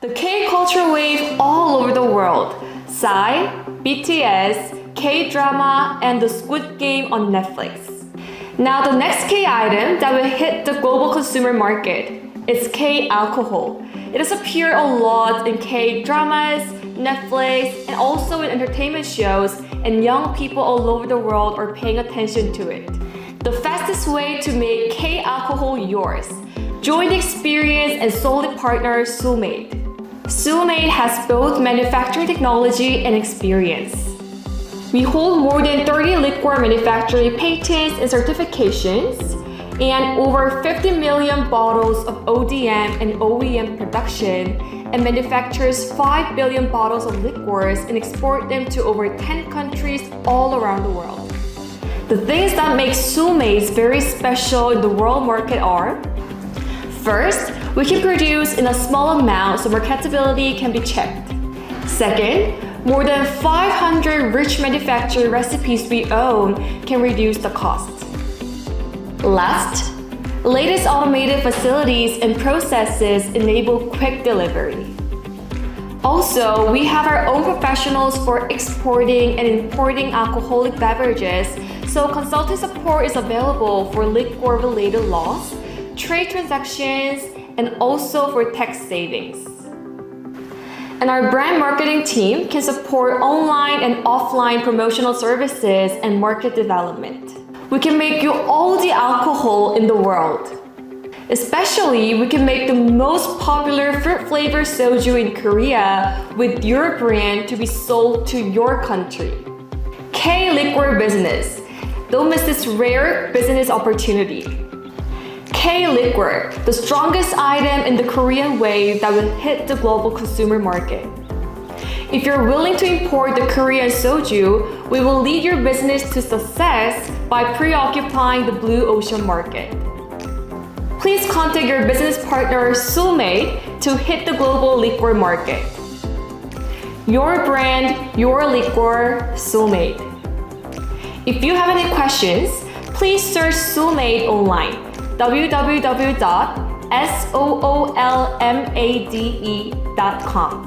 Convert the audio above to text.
The K-culture wave all over the world. Psy, BTS, K-drama, and the Squid Game on Netflix. Now the next K item that will hit the global consumer market is K-alcohol. It has appeared a lot in K-dramas, Netflix, and also in entertainment shows, and young people all over the world are paying attention to it. The fastest way to make K-alcohol yours. Join the experience and solid partner Soolmade. Soolmade has both manufacturing technology and experience. We hold more than 30 liquor manufacturing patents and certifications, and over 50 million bottles of ODM and OEM production, and manufactures 5 billion bottles of liquors and export them to over 10 countries all around the world. The things that make Soolmade very special in the world market are: first, we can produce in a small amount so marketability can be checked. Second, more than 500 rich manufacturing recipes we own can reduce the cost. Last, latest automated facilities and processes enable quick delivery. Also, we have our own professionals for exporting and importing alcoholic beverages, so consulting support is available for liquor-related laws, trade transactions, and also for tax savings. And our brand marketing team can support online and offline promotional services and market development. We can make you all the alcohol in the world. Especially, we can make the most popular fruit-flavored soju in Korea with your brand to be sold to your country. K-liquor business. Don't miss this rare business opportunity. K-liquor, the strongest item in the Korean wave that will hit the global consumer market. If you're willing to import the Korean soju, we will lead your business to success by preoccupying the blue ocean market. Please contact your business partner Soolmade to hit the global liquor market. Your brand, your liquor, Soolmade. If you have any questions, please search Soolmade online. www.soolmade.com.